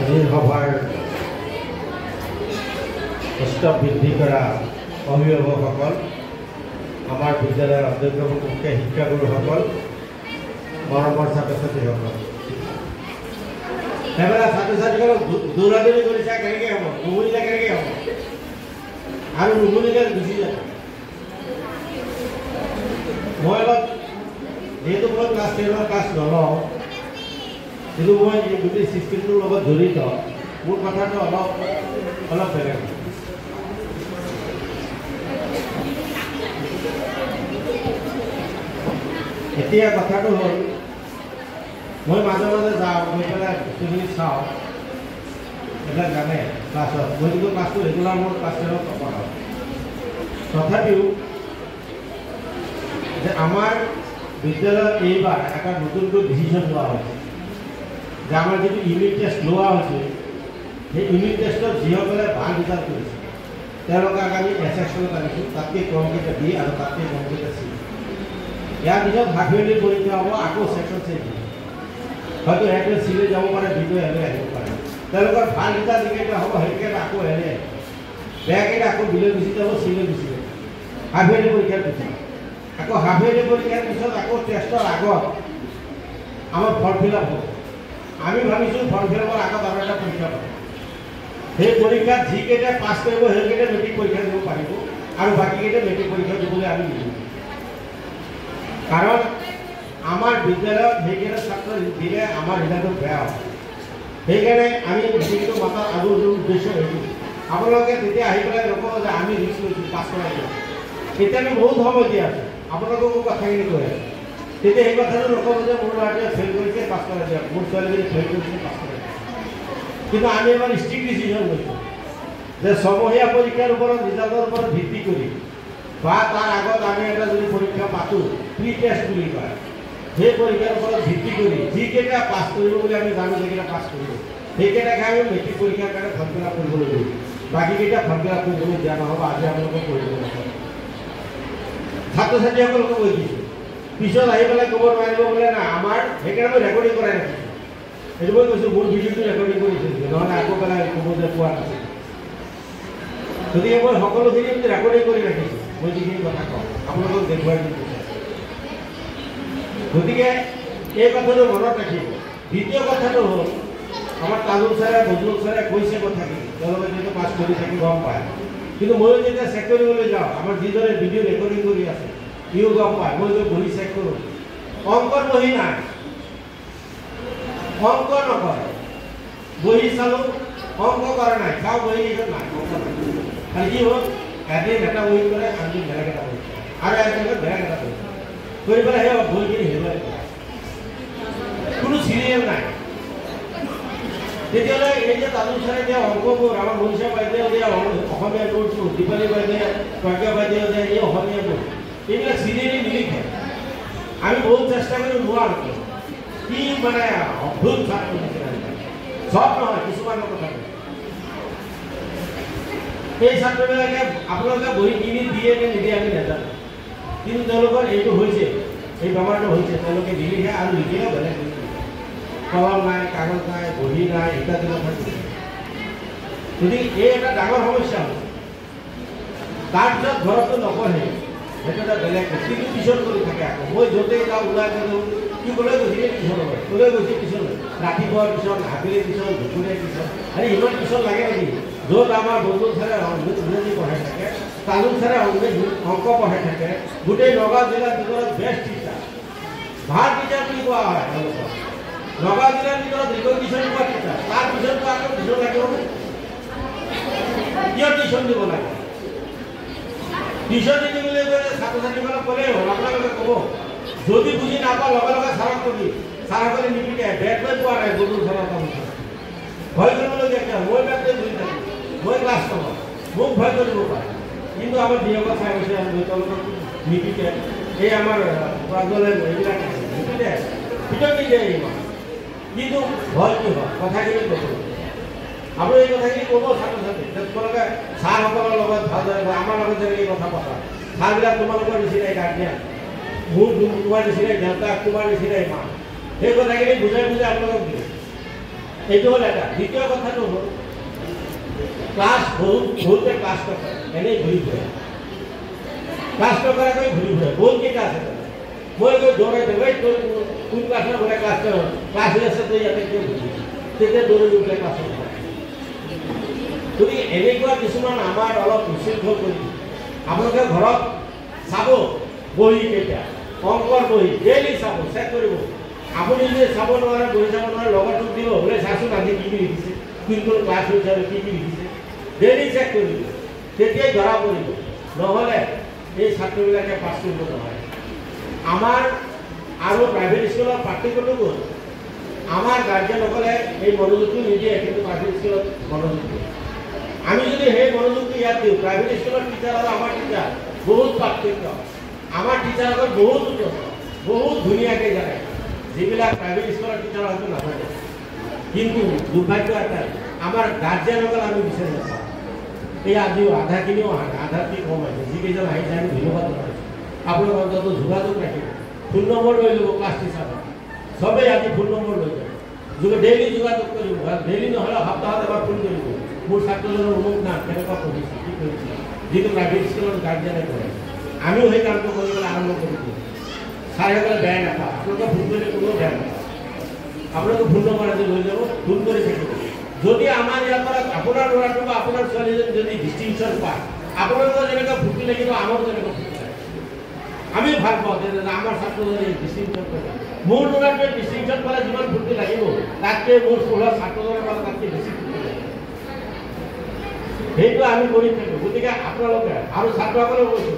সভাৰ স্তৰ বৃদ্ধি কৰা অভিভাৱকসকল, আমাৰ বিদ্যালয়ৰ অধ্যক্ষ মুখ্য শিক্ষাগুৰুসকল, মৰমৰ ছাত্ৰ ছাত্ৰীসকল, এবাৰ ছাত্ৰ ছাত্ৰীসকলক দৌৰাদৌৰি কৰিছে কেনেকৈ হ'ব, নুশুনিলে কেনেকৈ হ'ব আৰু নুশুনিলে গুচি যাব। মই অলপ যেহেতু মই ক্লাছ 10 ক্লাছ নলওঁ, কিন্তু মই গোটেই চিষ্টেমটোৰ লগত জড়িত, মোৰ কথাটো অলপ বেলেগ। এতিয়া কথাটো হ'ল, মই মাজে মাজে যাওঁ, গৈ পেলাই বস্তুখিনি চাওঁ, এইবিলাক জানে ক্লাছত। মই কিন্তু ক্লাছটো ৰেগুলাৰ মোৰ ক্লাছ 10 নপঢ়াওঁ। তথাপিও যে আমাৰ বিদ্যালয়ত এইবাৰ এটা নতুনকৈ ডিচিশ্যন লোৱা হৈছে যে আমাৰ যিটো ইউনিট টেষ্ট লোৱা হৈছে, সেই ইউনিট টেষ্টত যিসকলে ভাল ৰিজাল্ট কৰিছে তেওঁলোকে আমি এছ ছেকশ্যনত আনিছোঁ, তাতকৈ কমকেইটা বি আৰু তাতকৈ কমকেইটা চি। ইয়াৰ পিছত হাফ ইয়াৰলি পৰীক্ষা হ'ব, আকৌ ছেকশ্যন চেঞ্জ হ'ব, হয়তো একে চিলৈ যাব পাৰে, বিটো এনে আহিব পাৰে। তেওঁলোকৰ ভাল ৰিজাল্ট যিকেইটা হ'ব সেইকেইটা আকৌ এনে, বেয়াকেইটা আকৌ বিলৈ গুচি যাব, চিলৈ গুচি যাব। হাফ ইয়াৰলি পৰীক্ষাৰ পিছত আকৌ হাফ ইয়াৰলি পৰীক্ষাৰ পিছত আকৌ টেষ্টৰ আগত আমাৰ ফৰ্ম ফিল আপ হ'ব। আমি ভাবিছোঁ ফৰ্ম ফিল আপৰ আগত আৰু এটা পৰীক্ষা পাব। সেই পৰীক্ষাত যিকেইটা পাছ কৰিব সেইকেইটা মেট্ৰিক পৰীক্ষা দিব পাৰিব আৰু বাকীকেইটা মেট্ৰিক পৰীক্ষা দিবলৈ আমি নিদিওঁ। কাৰণ আমাৰ বিদ্যালয়ত সেইকেইটা ছাত্ৰ দিলে আমাৰ ৰিজাল্টটো বেয়া হ'ব। সেইকাৰণে আমি মিটিংটো মাতাৰ আগৰ উদ্দেশ্য হৈছোঁ, আপোনালোকে তেতিয়া আহি পেলাই নক'ব যে আমি ৰিস্ক লৈছোঁ পাছ কৰাই দিওঁ। তেতিয়া আমি বহুত সময় দি আছোঁ, আপোনালোকক মোক কথাখিনি কৈ আছোঁ। তেতিয়া সেই কথাটো নক'ব যে মোৰ ল'ৰাটোৱে ফেইল কৰিছে পাছ কৰাই দিয়ক, মোৰ ছোৱালীজনী ফেইল কৰিছে পাছ কৰাই দিয়ক। কিন্তু আমি এবাৰ ষ্ট্ৰিক্ট ডিচিশ্যন লৈছোঁ যে ছমহীয়া পৰীক্ষাৰ ওপৰত ৰিজাল্টৰ ওপৰত ভিত্তি কৰি বা তাৰ আগত আমি এটা যদি পৰীক্ষা পাতোঁ, প্ৰি টেষ্ট বুলি কয়, সেই পৰীক্ষাৰ ওপৰত ভিত্তি কৰি যিকেইটা পাছ কৰিব বুলি আমি জানো সেইকেইটা পাছ কৰিব, সেইকেইটাকে আমি মেট্ৰিক পৰীক্ষাৰ কাৰণে ফৰ্ম ফিল আপ কৰিবলৈ দিওঁ। বাকীকেইটা ফৰ্ম ফিল আপ কৰিবলৈ দিয়া নহ'ব, আজি আপোনালোকক কৰিবলৈ নহ'ব। ছাত্ৰ ছাত্ৰীসকলকো কৈ দিছোঁ, পিছত আহি পেলাই ক'ব নোৱাৰিব বোলে না আমাৰ, সেইকাৰণে মই ৰেকৰ্ডিং কৰাই ৰাখিছোঁ। সেইটো মই কৈছোঁ, মোৰ ভিডিঅ'টো ৰেকৰ্ডিং কৰিছোঁ, নহ'লে আকৌ পেলাই ক'ব যে পোৱা নাছিল। গতিকে মই সকলোখিনি ৰেকৰ্ডিং কৰি ৰাখিছোঁ, মই যিখিনি কথা কওঁ আপোনালোকক দেখুৱাই দিছোঁ। গতিকে এই কথাটো মনত ৰাখিব। দ্বিতীয় কথাটো হ'ল, আমাৰ তাজুল ছাৰে বজলুল ছাৰে কৈছে কথাখিনি, তেওঁলোকে যিহেতু পাছ কৰি থাকি গম পায়। কিন্তু ময়ো যেতিয়া চেক কৰিবলৈ যাওঁ, আমাৰ যিজনে ভিডিঅ' ৰেকৰ্ডিং কৰি আছে সিও গম পায়, মই গৈ বহি চেক কৰোঁ, অংকৰ বহি নাই, অংক নকৰে। বহি চালোঁ, অংক কৰা নাই, চাওঁ বহি এইখন নাই, অংক নাই। খালি কি হ'ল, এদিন এটা বহি কৰে, আনদিন বেলেগ এটা বহি কৰে, আৰু এদিন বেলেগ এটা বহি কৰি পেলাই সেই বহিখিনি হেৰুৱাই কৰে, কোনো চিৰিয়েল নাই। তেতিয়াহ'লে এই যে তাজুল ছাৰে দিয়া অংকবোৰ, আমাৰ মনীষা বাইদেউ দিয়া অসমীয়া নোটবোৰ, দীপালী বাইদেউ, প্ৰজ্ঞা বাইদেউ দিয়া এই অসমীয়াবোৰ, এইবিলাক চিৰিয়েলি নিলিখে। আমি বহুত চেষ্টা কৰি নোৱাৰোঁ। কি মানে অদ্ভুত ছাত্ৰ নিচিনা, চব নহয়, কিছুমানৰ কথা এই ছাত্ৰবিলাকে আপোনালোকে বহি কিনি দিয়ে নে নিদিয়ে আমি নাজানো, কিন্তু তেওঁলোকৰ এইটো হৈছে, এই বেমাৰটো হৈছে, তেওঁলোকে নিলিখে আৰু লিখিলেও বেলেগ লিখে, কলম নাই, কাগজ নাই, বহি নাই, ইত্যাদি কথা কৈছে। গতিকে এই এটা ডাঙৰ সমস্যা হৈছে। তাৰপিছত ঘৰতো নপঢ়ে, সেইটো এটা বেলেগ, কিন্তু টিউশ্যন কৰি থাকে। আকৌ মই য'তেই যাওঁ ওলাই গ'লোঁ, কি ক'লৈ গৈছিলে টিউশ্যন হয়, ক'লৈ গৈছে টিউশ্যন হয়, ৰাতিপুৱা টিউশ্যন, আবেলি টিউশ্যন, দুপৰীয়া টিউশ্যন। আৰে ইমান টিউশ্যন লাগে নেকি? য'ত আমাৰ বজলুল ছাৰে ইংৰাজী পঢ়াই থাকে, তাজুল ছাৰে অংক পঢ়াই থাকে, গোটেই নগাঁও জিলাৰ ভিতৰত বেষ্ট টিচাৰ, ভাল টিচাৰ বুলি কোৱা হয় তেওঁলোকক। নগাঁও জিলাৰ ভিতৰত ৰিকগনিশ্যন পোৱা টিচাৰ, তাৰ পিছতো আকৌ টিউশ্যন লাগিব, কিয় টিউশ্যন দিব লাগে? টিউশ্যন নিদিবলৈ গ'লে ছাত্ৰ ছাত্ৰীসকলক ক'লেই হ'ল, আপোনালোকে ক'ব, যদি বুজি নাপাওঁ লগে লগে ছাৰক কবি, ছাৰসকলে নিপিটে, বেগ লৈ পোৱা নাই বজলুল ছাৰৰ কাম। ভয় কৰিবলগীয়া কিয়? মই বেগ লৈ বুজি থাকোঁ, মই ক্লাছ নলওঁ, মোক ভয় কৰিব পাৰে। কিন্তু আমাৰ যিসকল চাই গৈছে তেওঁলোকক নিপিটে, এই আমাৰ প্ৰাঞ্জলে এইবিলাক নিপিটে, পিটক নিদিয়ে ইমান। কিন্তু ভয় কি হয়? কথাখিনি ক'ব, আপুনি এই কথাখিনি ক'ব ছাত্ৰ ছাত্ৰী, তোমালোকে ছাৰসকলৰ লগত ভালদৰে, আমাৰ লগত যেনেকৈ কথা পতা, ছাৰবিলাক তোমালোকৰ নিচিনাই গাৰ্জিয়ান, মোৰ তোমাৰ নিচিনাই দেউতাক, তোমাৰ নিচিনাই মা, সেই কথাখিনি বুজাই বুজাই আপোনালোকক দিয়ে। এইটো হ'ল এটা। দ্বিতীয় কথাটো হ'ল ক্লাছ বহুতে ক্লাছ নকৰে, এনেই ঘূৰি ফুৰে। ক্লাছ নকৰাকৈ ঘূৰি ফুৰে। বহুত কেইটা আছে তাতে। মই গৈ দৌৰাই দিওঁ, এই তোৰ কোন ক্লাছৰ বোলে ক্লাছ নহয়, ক্লাছ হৈ আছে তই ইয়াতে কিয় ঘূৰি? তেতিয়া দৌৰি উঠে ক্লাছত। গতিকে এনেকুৱা কিছুমান আমাৰ অলপ উশৃংখল কৰি আপোনালোকে ঘৰত চাব বহি কেইটা, অংকৰ বহি ডেইলি চাব, চেক কৰিব। আপুনি যদি চাব নোৱাৰে, বহি চাব নোৱাৰে, লগৰটোক দিব, বোলে চাচোন আজি কি লিখিছে, কোনটো ক্লাছ হৈছে আৰু কি লিখিছে, ডেইলি চেক কৰিব। তেতিয়াই ধৰা পৰিব, নহ'লে এই ছাত্ৰবিলাকে পাছ কৰিব নোৱাৰে। আমাৰ আৰু প্ৰাইভেট স্কুলৰ পাৰ্থক্যটো গ'ল, আমাৰ গাৰ্জেনসকলে এই মনোযোগটো নিদিয়ে, কিন্তু প্ৰাইভেট স্কুলত মনোযোগ দিয়ে। আমি যদি সেই মনোযোগটো ইয়াত দিওঁ, প্ৰাইভেট স্কুলৰ টিচাৰ আৰু আমাৰ টিচাৰ বহুত পাৰ্থক্য। আমাৰ টিচাৰসকল বহুত উন্নত, বহুত ধুনীয়াকৈ জানে, যিবিলাক প্ৰাইভেট স্কুলৰ টিচাৰ হয়তো নাজানে। কিন্তু দুৰ্ভাগ্য এটাই, আমাৰ গাৰ্জেনসকল আমি বিচাৰি নাপাওঁ। এই আজিও আধাখিনিও অহা নাই, আধাতকৈ কম আহিছে। যিকেইজন আহিছে আমি ধন্যবাদ জনাইছোঁ। আপোনালোক অন্তত যোগাযোগ ৰাখিব, ফোন নম্বৰ লৈ ল'ব ক্লাছ টিচাৰৰ। চবেই আজি ফোন নম্বৰ লৈ যাব, ডেইলি যোগাযোগ কৰিব। ডেইলি নহ'লে সপ্তাহত এবাৰ ফোন কৰিব, মোৰ ছাত্ৰজনৰ অমুক নাম কেনেকুৱা পঢ়িছে, কি কৰিছে, যিটো প্ৰাইভেট স্কুলত গাৰ্জেনে কৰে। আমিও সেই কামটো কৰিবলৈ আৰম্ভ কৰি দিওঁ। ছাৰসকলে বেয়া নাপায়, আপোনালোকে ফোন কৰিলে কোনেও বেয়া নাপায়। আপোনালোকে ফোন নম্বৰ আজি লৈ যাব, ফোন কৰি থাকিব। যদি আমাৰ ইয়াৰ পৰা আপোনাৰ ল'ৰাটো বা আপোনাৰ ছোৱালীজনী যদি ডিষ্টিংশ্যন পায়, আপোনালোকৰ যেনেকৈ ফূৰ্তি লাগিব, আমাৰো তেনেকৈ ফূৰ্তি লাগিব। আমি ভাল পাওঁ যে আমাৰ ছাত্ৰজনে ডিষ্টিংশ্যন কৰে। মোৰ ল'ৰাটোৱে ডিষ্টিংশ্যন পালে যিমান ফূৰ্তি লাগিব, তাতকৈ মোৰ স্কুলৰ ছাত্ৰজনে পালে তাতকৈ বেছি ফূৰ্তি লাগিব। সেইটো আমি কৰি থাকোঁ। গতিকে আপোনালোকে আৰু ছাত্ৰসকলেও কৈছোঁ,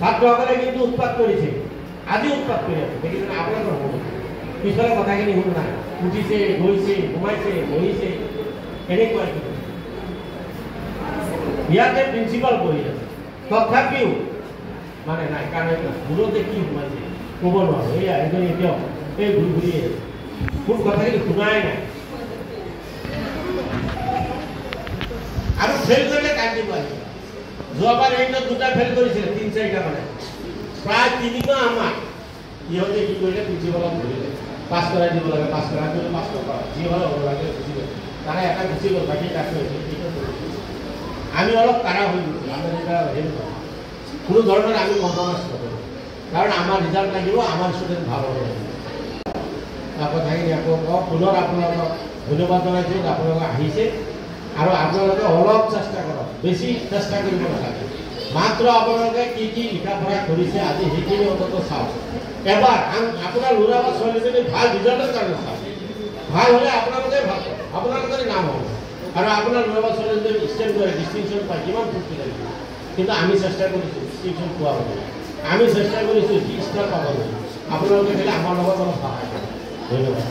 ছাত্ৰসকলে কিন্তু উৎপাত কৰিছে, আজি উৎপাত কৰি আছে, দেখিছেনে? আপোনালোকৰ হ'ব পিছলে কথাখিনি শুন নাই, উঠিছে, গৈছে, সোমাইছে, বহিছে, এনেকুৱা ইয়াতে প্ৰিন্সিপাল বহি আছে, তথাপিও মানে নাই। কাৰণ মূলতে কি সোমাইছে ক'ব নোৱাৰোঁ। এয়া এজনী এতিয়াও এই ঘূৰি ঘূৰি আছে, মোৰ কথাখিনি শুনাই নাই। আৰু ফেল কৰিলে কান্দিব আহিব। যোৱাবাৰ এইটো দুটা ফেল কৰিছিলে, ৩-৪টা মানে, প্ৰায় ৩ মাহ আমাক ইহঁতে কি কৰিলে, প্ৰিন্সিপালক ধৰিলে, পাছ কৰাই দিব লাগে, পাছ কৰাই দিলে, পাছ নকৰা, যি হ'লে হ'ব লাগে গুচি গ'ল। তাৰে এটা গুচি গ'ল, বাকী কাটি হৈছে। আমি অলপ কাঢ়া হৈ গৈছোঁ, আমি এনেকুৱা হেৰি কৰোঁ, কোনো ধৰণৰ আমি কম্প্ৰমাইজ নকৰোঁ। কাৰণ আমাৰ ৰিজাল্ট লাগিব, আমাৰ ষ্টুডেণ্ট ভাল হ'ব লাগিব। কথাখিনি আকৌ পুনৰ আপোনালোকক ধন্যবাদ জনাইছোঁ, আপোনালোকে আহিছে। আৰু আপোনালোকে অলপ চেষ্টা কৰক, বেছি চেষ্টা কৰিব নালাগে। মাত্ৰ আপোনালোকে কি কি লিখা পঢ়া কৰিছে আজি সেইখিনি অন্তত চাওক। এবাৰ আপোনাৰ ল'ৰা বা ছোৱালীজনী ভাল ৰিজাল্টৰ কাৰণে চাওক। ভাল হ'লে আপোনালোকে ভাল পাব, আপোনালোকৰে নাম হ'ব। আৰু আপোনাৰ ল'ৰা বা ছোৱালীজনী ষ্টেণ্ড কৰে, ডিষ্টিংশ্যন পায়, কিমান ফূৰ্তি লাগিব। কিন্তু আমি চেষ্টা কৰিছোঁ ডিষ্টিংশ্যন পোৱা হ'ব, আমি চেষ্টা কৰিছোঁ ষ্টাৰ পাব লাগিব। আপোনালোকে খালি আমাৰ লগত অলপ সহায় কৰে। ধন্যবাদ।